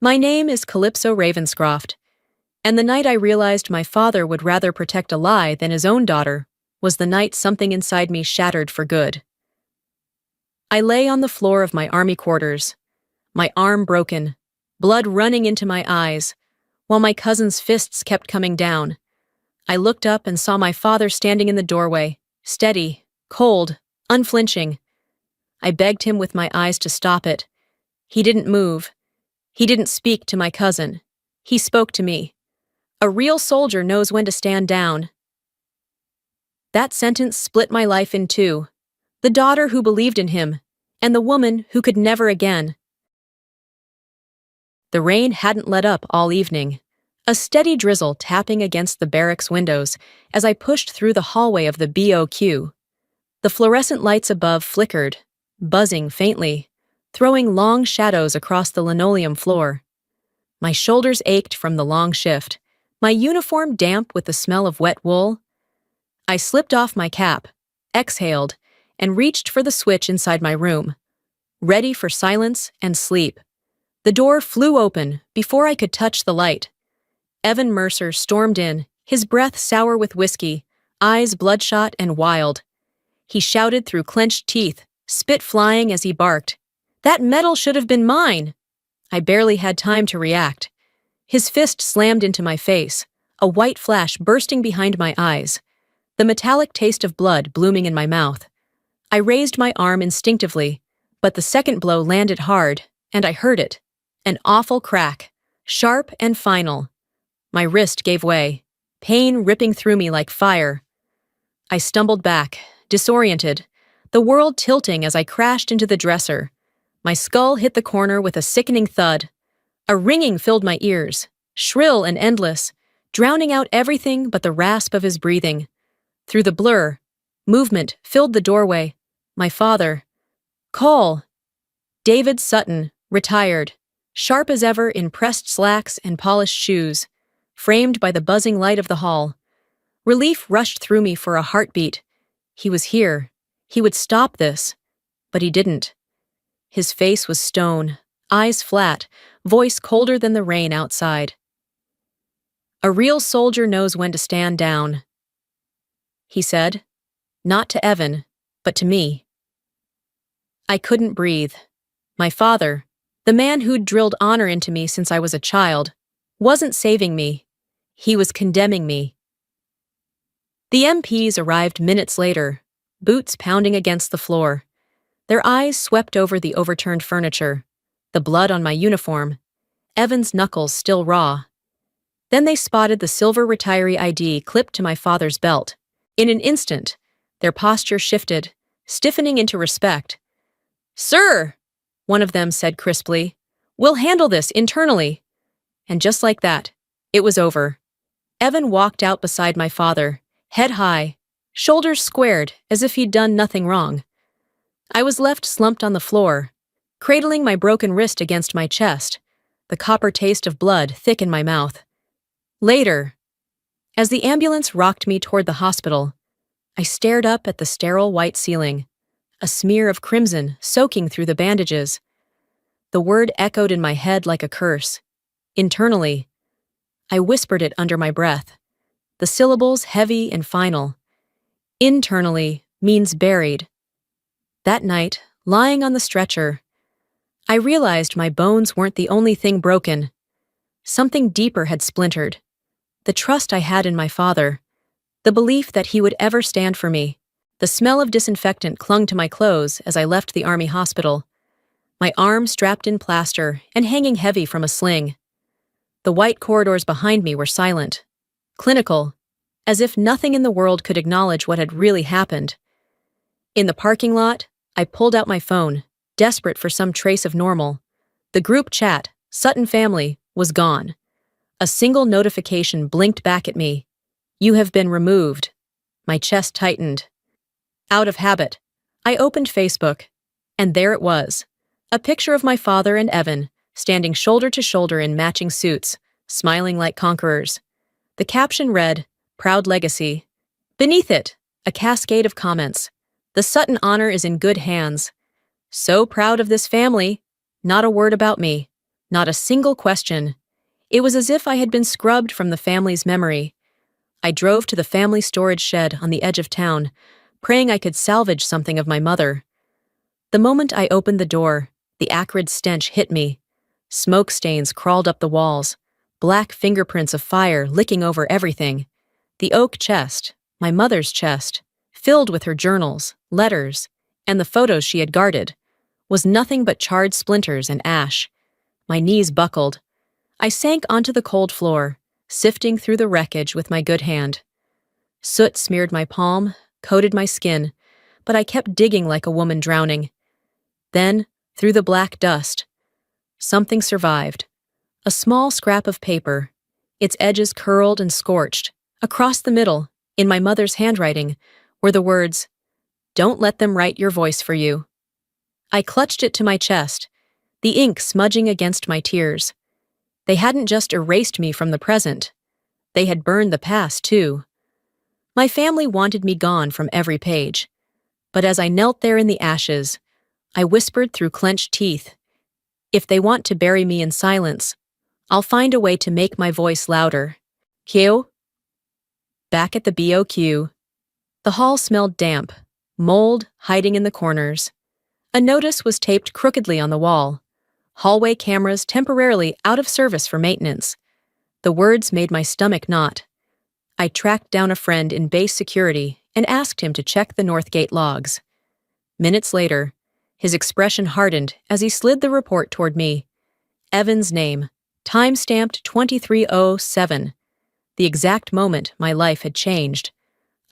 My name is Calypso Ravenscroft, and the night I realized my father would rather protect a lie than his own daughter was the night something inside me shattered for good. I lay on the floor of my army quarters, my arm broken, blood running into my eyes, while my cousin's fists kept coming down. I looked up and saw my father standing in the doorway, steady, cold, unflinching. I begged him with my eyes to stop it. He didn't move. He didn't speak to my cousin. He spoke to me. A real soldier knows when to stand down. That sentence split my life in two. The daughter who believed in him, and the woman who could never again. The rain hadn't let up all evening. A steady drizzle tapping against the barracks windows as I pushed through the hallway of the BOQ. The fluorescent lights above flickered, buzzing faintly, throwing long shadows across the linoleum floor. My shoulders ached from the long shift, my uniform damp with the smell of wet wool. I slipped off my cap, exhaled, and reached for the switch inside my room, ready for silence and sleep. The door flew open before I could touch the light. Evan Mercer stormed in, his breath sour with whiskey, eyes bloodshot and wild. He shouted through clenched teeth, spit flying as he barked. "That medal should have been mine!" I barely had time to react. His fist slammed into my face, a white flash bursting behind my eyes, the metallic taste of blood blooming in my mouth. I raised my arm instinctively, but the second blow landed hard, and I heard it. An awful crack, sharp and final. My wrist gave way, pain ripping through me like fire. I stumbled back, disoriented, the world tilting as I crashed into the dresser. My skull hit the corner with a sickening thud. A ringing filled my ears, shrill and endless, drowning out everything but the rasp of his breathing. Through the blur, movement filled the doorway. My father. Cole. David Sutton, retired, sharp as ever in pressed slacks and polished shoes, framed by the buzzing light of the hall. Relief rushed through me for a heartbeat. He was here. He would stop this. But he didn't. His face was stone, eyes flat, voice colder than the rain outside. "A real soldier knows when to stand down," he said, not to Evan, but to me. I couldn't breathe. My father, the man who'd drilled honor into me since I was a child, wasn't saving me. He was condemning me. The MPs arrived minutes later, boots pounding against the floor. Their eyes swept over the overturned furniture, the blood on my uniform, Evan's knuckles still raw. Then they spotted the silver retiree ID clipped to my father's belt. In an instant, their posture shifted, stiffening into respect. "Sir," one of them said crisply, "we'll handle this internally." And just like that, it was over. Evan walked out beside my father, head high, shoulders squared as if he'd done nothing wrong. I was left slumped on the floor, cradling my broken wrist against my chest, the copper taste of blood thick in my mouth. Later, as the ambulance rocked me toward the hospital, I stared up at the sterile white ceiling, a smear of crimson soaking through the bandages. The word echoed in my head like a curse. Internally, I whispered it under my breath, the syllables heavy and final. Internally means buried. That night, lying on the stretcher, I realized my bones weren't the only thing broken. Something deeper had splintered. The trust I had in my father, the belief that he would ever stand for me. The smell of disinfectant clung to my clothes as I left the army hospital, my arm strapped in plaster and hanging heavy from a sling. The white corridors behind me were silent, clinical, as if nothing in the world could acknowledge what had really happened. In the parking lot, I pulled out my phone, desperate for some trace of normal. The group chat, Sutton family, was gone. A single notification blinked back at me. "You have been removed." My chest tightened. Out of habit, I opened Facebook, and there it was. A picture of my father and Evan, standing shoulder to shoulder in matching suits, smiling like conquerors. The caption read, "Proud Legacy." Beneath it, a cascade of comments. "The Sutton honor is in good hands. So proud of this family. Not a word about me. Not a single question. It was as if I had been scrubbed from the family's memory. I drove to the family storage shed on the edge of town, praying I could salvage something of my mother. The moment I opened the door, the acrid stench hit me. Smoke stains crawled up the walls, black fingerprints of fire licking over everything. The oak chest, my mother's chest, filled with her journals, letters, and the photos she had guarded, was nothing but charred splinters and ash. My knees buckled. I sank onto the cold floor, sifting through the wreckage with my good hand. Soot smeared my palm, coated my skin, but I kept digging like a woman drowning. Then, through the black dust, something survived. A small scrap of paper, its edges curled and scorched. Across the middle, in my mother's handwriting, were the words, "Don't let them write your voice for you." I clutched it to my chest, the ink smudging against my tears. They hadn't just erased me from the present. They had burned the past, too. My family wanted me gone from every page. But as I knelt there in the ashes, I whispered through clenched teeth, "If they want to bury me in silence, I'll find a way to make my voice louder." Q? Back at the BOQ, the hall smelled damp, mold hiding in the corners. A notice was taped crookedly on the wall. Hallway cameras temporarily out of service for maintenance. The words made my stomach knot. I tracked down a friend in base security and asked him to check the Northgate logs. Minutes later, his expression hardened as he slid the report toward me. Evan's name, time-stamped 2307. The exact moment my life had changed.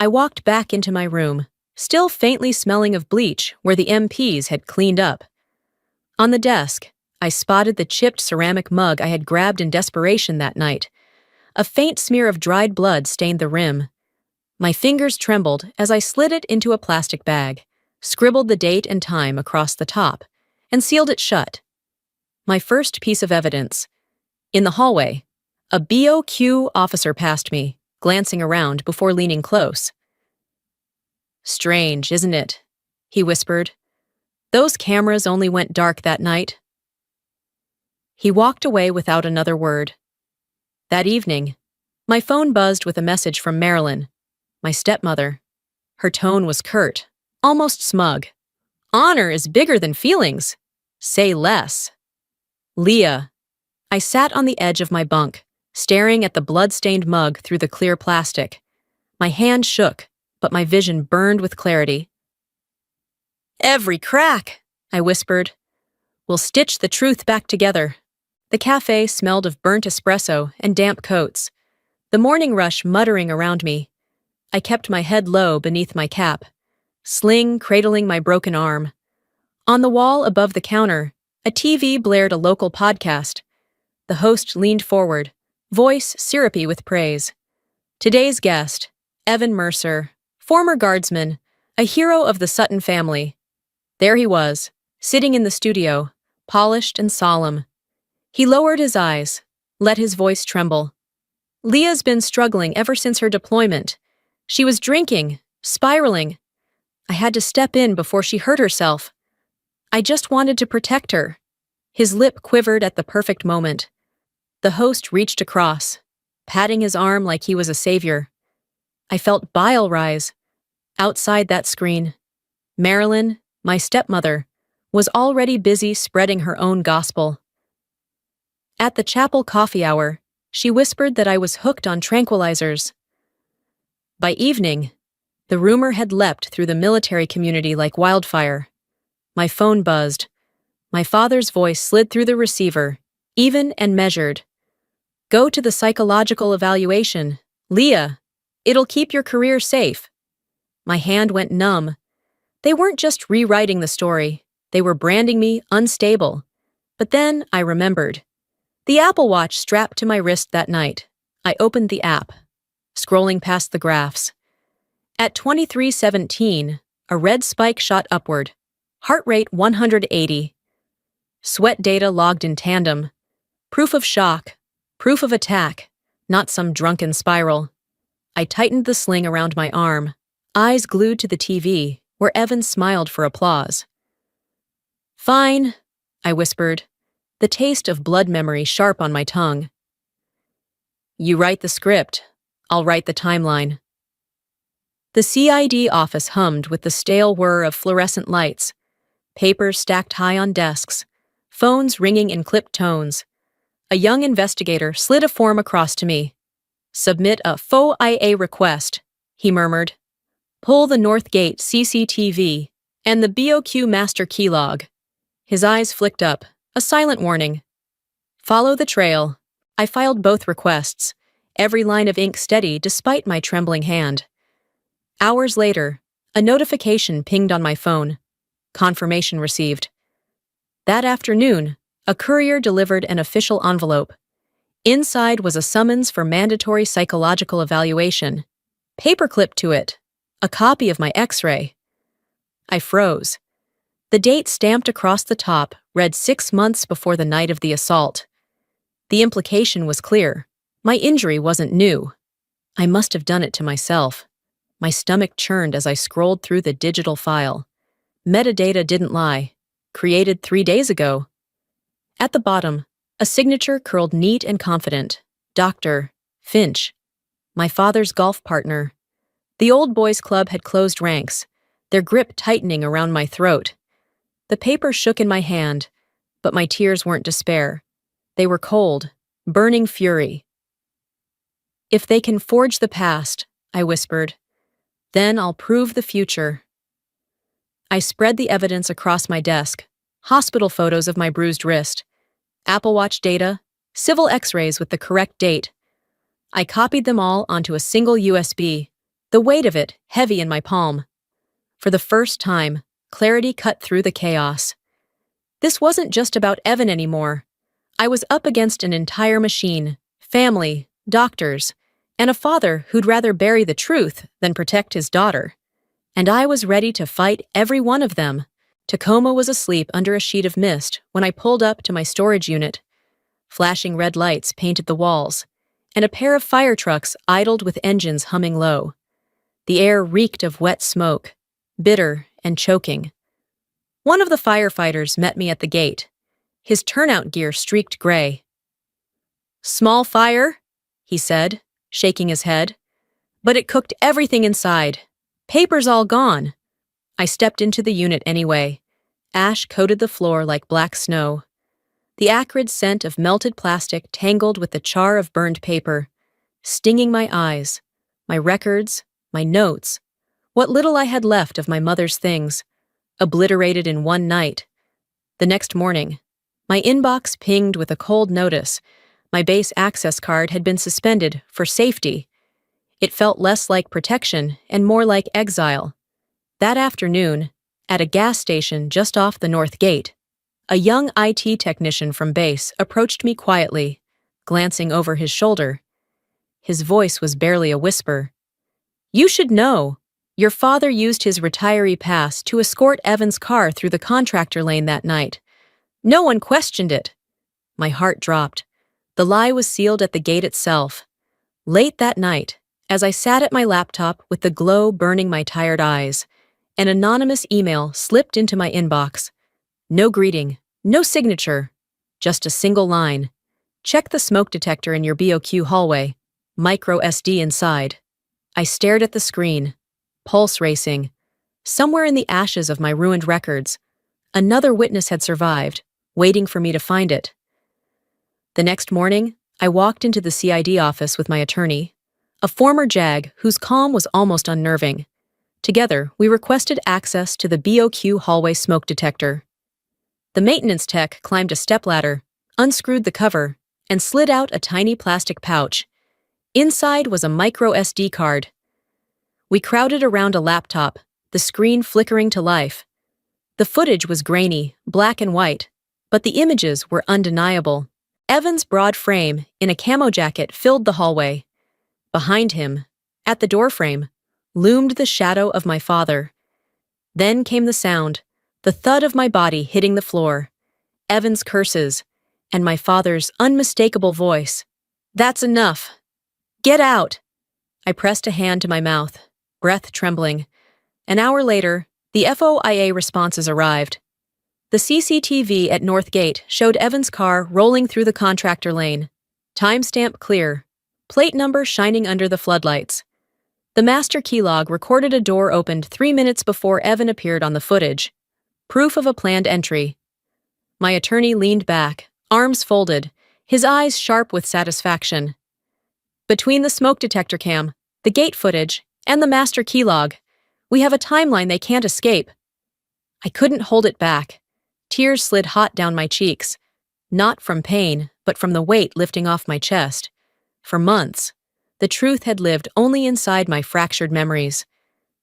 I walked back into my room, still faintly smelling of bleach where the MPs had cleaned up. On the desk, I spotted the chipped ceramic mug I had grabbed in desperation that night. A faint smear of dried blood stained the rim. My fingers trembled as I slid it into a plastic bag, scribbled the date and time across the top, and sealed it shut. My first piece of evidence. In the hallway, a BOQ officer passed me, glancing around before leaning close. "Strange, isn't it?" he whispered. "Those cameras only went dark that night." He walked away without another word. That evening, my phone buzzed with a message from Marilyn, my stepmother. Her tone was curt, almost smug. "Honor is bigger than feelings. Say less." "Leah." I sat on the edge of my bunk, staring at the blood-stained mug through the clear plastic. My hand shook, but my vision burned with clarity. "Every crack," I whispered. "We'll stitch the truth back together." The cafe smelled of burnt espresso and damp coats, the morning rush muttering around me. I kept my head low beneath my cap, sling cradling my broken arm. On the wall above the counter, a TV blared a local podcast. The host leaned forward, voice syrupy with praise. Today's guest, Evan Mercer, former guardsman, a hero of the Sutton family. There he was, sitting in the studio, polished and solemn. He lowered his eyes, let his voice tremble. "Leah's been struggling ever since her deployment. She was drinking, spiraling. I had to step in before she hurt herself. I just wanted to protect her." His lip quivered at the perfect moment. The host reached across, patting his arm like he was a savior. I felt bile rise. Outside that screen, Marilyn, my stepmother, was already busy spreading her own gospel. At the chapel coffee hour, she whispered that I was hooked on tranquilizers. By evening, the rumor had leapt through the military community like wildfire. My phone buzzed. My father's voice slid through the receiver, even and measured. "Go to the psychological evaluation. Leah, it'll keep your career safe." My hand went numb. They weren't just rewriting the story. They were branding me unstable. But then I remembered. The Apple Watch strapped to my wrist that night. I opened the app, scrolling past the graphs. At 23:17, a red spike shot upward. Heart rate 180. Sweat data logged in tandem. Proof of shock. Proof of attack. Not some drunken spiral. I tightened the sling around my arm, eyes glued to the TV, where Evan smiled for applause. "Fine," I whispered. the taste of blood memory sharp on my tongue. You write the script, I'll write the timeline. The CID office hummed with the stale whir of fluorescent lights, papers stacked high on desks, phones ringing in clipped tones. A young investigator slid a form across to me. Submit a faux IA request, he murmured. Pull the North Gate CCTV and the BOQ master keylog. His eyes flicked up, a silent warning. Follow the trail. I filed both requests, every line of ink steady despite my trembling hand. Hours later, a notification pinged on my phone. Confirmation received. That afternoon, a courier delivered an official envelope. Inside was a summons for mandatory psychological evaluation. Paperclip to it, a copy of my X-ray. I froze. The date stamped across the top read 6 months before the night of the assault. The implication was clear. My injury wasn't new. I must have done it to myself. My stomach churned as I scrolled through the digital file. Metadata didn't lie. Created 3 days ago. At the bottom, a signature curled neat and confident. Dr. Finch. My father's golf partner. The old boys' club had closed ranks, their grip tightening around my throat. The paper shook in my hand, but my tears weren't despair. They were cold, burning fury. If they can forge the past, I whispered, then I'll prove the future. I spread the evidence across my desk, hospital photos of my bruised wrist, Apple Watch data, civil X-rays with the correct date. I copied them all onto a single USB, the weight of it heavy in my palm. For the first time, clarity cut through the chaos. This wasn't just about Evan anymore. I was up against an entire machine, family, doctors, and a father who'd rather bury the truth than protect his daughter. And I was ready to fight every one of them. Tacoma was asleep under a sheet of mist when I pulled up to my storage unit. Flashing red lights painted the walls, and a pair of fire trucks idled with engines humming low. The air reeked of wet smoke, bitter and choking. One of the firefighters met me at the gate, his turnout gear streaked gray. "Small fire," he said, shaking his head, "but it cooked everything inside. Paper's all gone." I stepped into the unit anyway. Ash coated the floor like black snow. The acrid scent of melted plastic tangled with the char of burned paper, stinging my eyes, my records, my notes, what little I had left of my mother's things, obliterated in one night. The next morning, my inbox pinged with a cold notice. My base access card had been suspended for safety. It felt less like protection and more like exile. That afternoon, at a gas station just off the North Gate, a young IT technician from base approached me quietly, glancing over his shoulder. His voice was barely a whisper. "You should know. Your father used his retiree pass to escort Evan's car through the contractor lane that night. No one questioned it." My heart dropped. The lie was sealed at the gate itself. Late that night, as I sat at my laptop with the glow burning my tired eyes, an anonymous email slipped into my inbox. No greeting, no signature, just a single line. "Check the smoke detector in your BOQ hallway. Micro SD inside." I stared at the screen, pulse racing. Somewhere in the ashes of my ruined records, another witness had survived, waiting for me to find it. The next morning, I walked into the CID office with my attorney, a former JAG whose calm was almost unnerving. Together, we requested access to the BOQ hallway smoke detector. The maintenance tech climbed a stepladder, unscrewed the cover, and slid out a tiny plastic pouch. Inside was a micro SD card. We crowded around a laptop, the screen flickering to life. The footage was grainy, black and white, but the images were undeniable. Evan's broad frame, in a camo jacket, filled the hallway. Behind him, at the doorframe, loomed the shadow of my father. Then came the sound, the thud of my body hitting the floor, Evan's curses, and my father's unmistakable voice. "That's enough. Get out." I pressed a hand to my mouth, breath trembling. An hour later, the FOIA responses arrived. The CCTV at North Gate showed Evan's car rolling through the contractor lane. Timestamp clear. Plate number shining under the floodlights. The master key log recorded a door opened 3 minutes before Evan appeared on the footage. Proof of a planned entry. My attorney leaned back, arms folded, his eyes sharp with satisfaction. Between the smoke detector cam, the gate footage, and the master key log, we have a timeline they can't escape. I couldn't hold it back. Tears slid hot down my cheeks. Not from pain, but from the weight lifting off my chest. For months, the truth had lived only inside my fractured memories.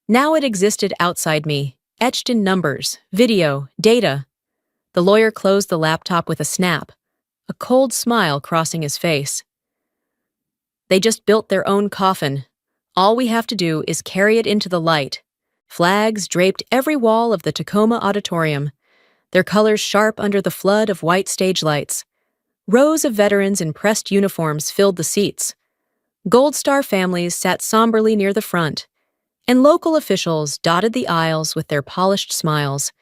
Now it existed outside me, etched in numbers, video, data. The lawyer closed the laptop with a snap, a cold smile crossing his face. They just built their own coffin. All we have to do is carry it into the light. Flags draped every wall of the Tacoma Auditorium, their colors sharp under the flood of white stage lights. Rows of veterans in pressed uniforms filled the seats. Gold Star families sat somberly near the front, and local officials dotted the aisles with their polished smiles.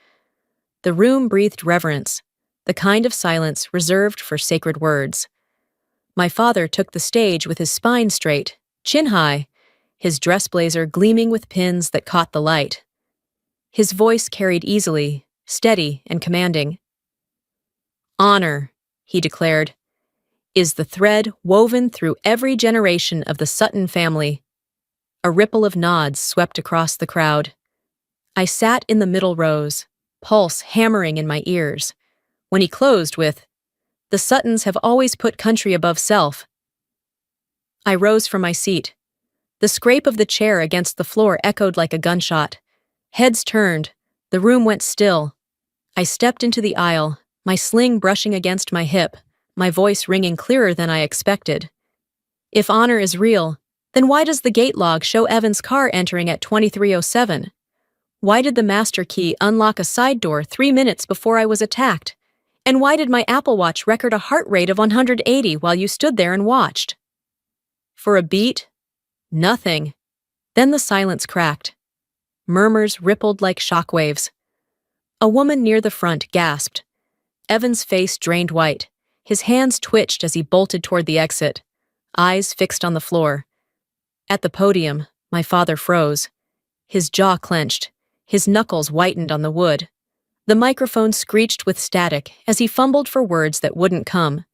The room breathed reverence, the kind of silence reserved for sacred words. My father took the stage with his spine straight, chin high, his dress blazer gleaming with pins that caught the light. His voice carried easily, steady and commanding. "Honor," he declared, "is the thread woven through every generation of the Sutton family." A ripple of nods swept across the crowd. I sat in the middle rows, pulse hammering in my ears, when he closed with, "The Suttons have always put country above self." I rose from my seat. The scrape of the chair against the floor echoed like a gunshot. Heads turned. The room went still. I stepped into the aisle, my sling brushing against my hip, my voice ringing clearer than I expected. If honor is real, then why does the gate log show Evan's car entering at 23:07? Why did the master key unlock a side door 3 minutes before I was attacked? And why did my Apple Watch record a heart rate of 180 while you stood there and watched? For a beat, nothing. Then the silence cracked. Murmurs rippled like shockwaves. A woman near the front gasped. Evan's face drained white. His hands twitched as he bolted toward the exit, eyes fixed on the floor. At the podium, my father froze. His jaw clenched, his knuckles whitened on the wood. The microphone screeched with static as he fumbled for words that wouldn't come.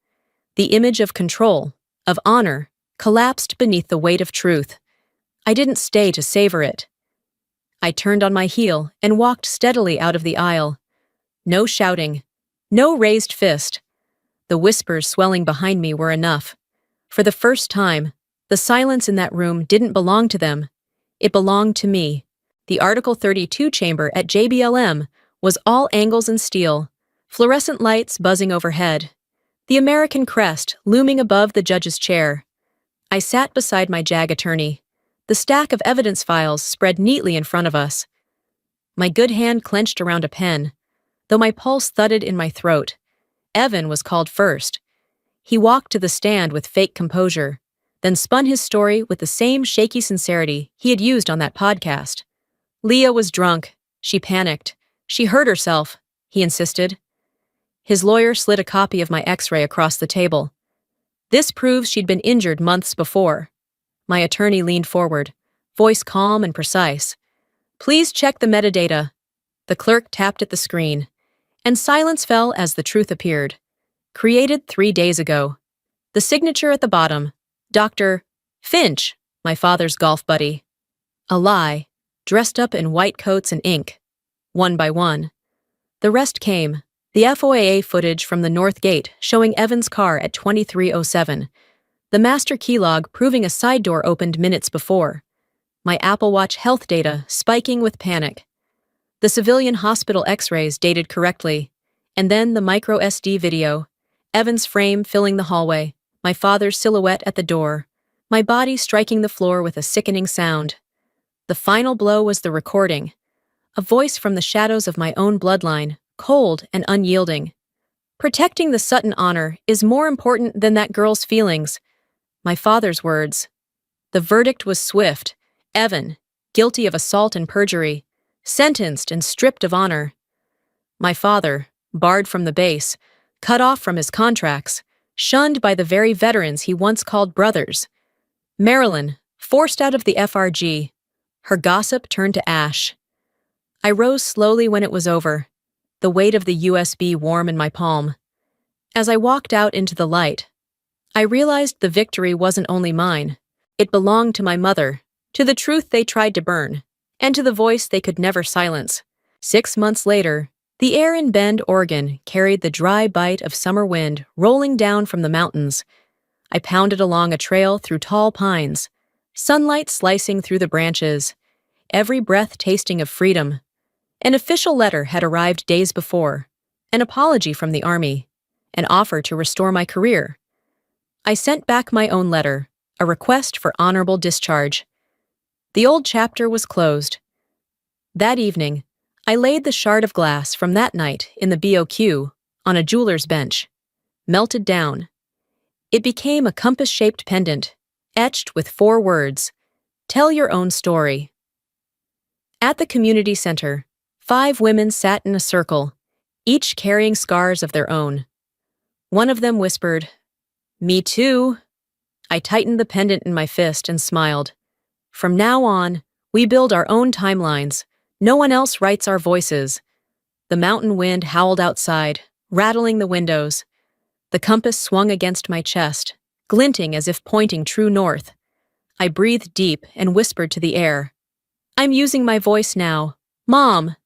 The image of control, of honor, collapsed beneath the weight of truth. I didn't stay to savor it. I turned on my heel and walked steadily out of the aisle. No shouting, no raised fist. The whispers swelling behind me were enough. For the first time, the silence in that room didn't belong to them. It belonged to me. The Article 32 chamber at JBLM was all angles and steel, fluorescent lights buzzing overhead, the American crest looming above the judge's chair. I sat beside my JAG attorney, the stack of evidence files spread neatly in front of us. My good hand clenched around a pen, though my pulse thudded in my throat. Evan was called first. He walked to the stand with fake composure, then spun his story with the same shaky sincerity he had used on that podcast. Leah was drunk. She panicked. She hurt herself, he insisted. His lawyer slid a copy of my X-ray across the table. This proves she'd been injured months before. My attorney leaned forward, voice calm and precise. "Please check the metadata." The clerk tapped at the screen, and silence fell as the truth appeared. Created 3 days ago. The signature at the bottom, Dr. Finch, my father's golf buddy. A lie, dressed up in white coats and ink. One by one. The rest came, the FOIA footage from the North Gate showing Evan's car at 23:07, the master key log proving a side door opened minutes before, my Apple Watch health data spiking with panic, the civilian hospital X-rays dated correctly, and then the micro SD video, Evan's frame filling the hallway, my father's silhouette at the door, my body striking the floor with a sickening sound. The final blow was the recording. A voice from the shadows of my own bloodline, cold and unyielding. "Protecting the Sutton honor is more important than that girl's feelings." My father's words. The verdict was swift. Evan, guilty of assault and perjury, sentenced and stripped of honor. My father, barred from the base, cut off from his contracts, shunned by the very veterans he once called brothers. Marilyn, forced out of the FRG, her gossip turned to ash. I rose slowly when it was over, the weight of the USB warm in my palm. As I walked out into the light, I realized the victory wasn't only mine. It belonged to my mother, to the truth they tried to burn, and to the voice they could never silence. 6 months later, the air in Bend, Oregon carried the dry bite of summer wind rolling down from the mountains. I pounded along a trail through tall pines, sunlight slicing through the branches, every breath tasting of freedom. An official letter had arrived days before, an apology from the Army, an offer to restore my career. I sent back my own letter, a request for honorable discharge. The old chapter was closed. That evening, I laid the shard of glass from that night in the BOQ on a jeweler's bench, melted down. It became a compass-shaped pendant, etched with 4 words, "Tell your own story." At the community center, 5 women sat in a circle, each carrying scars of their own. One of them whispered, "Me too." I tightened the pendant in my fist and smiled. From now on, we build our own timelines. No one else writes our voices. The mountain wind howled outside, rattling the windows. The compass swung against my chest, glinting as if pointing true north. I breathed deep and whispered to the air, "I'm using my voice now. Mom,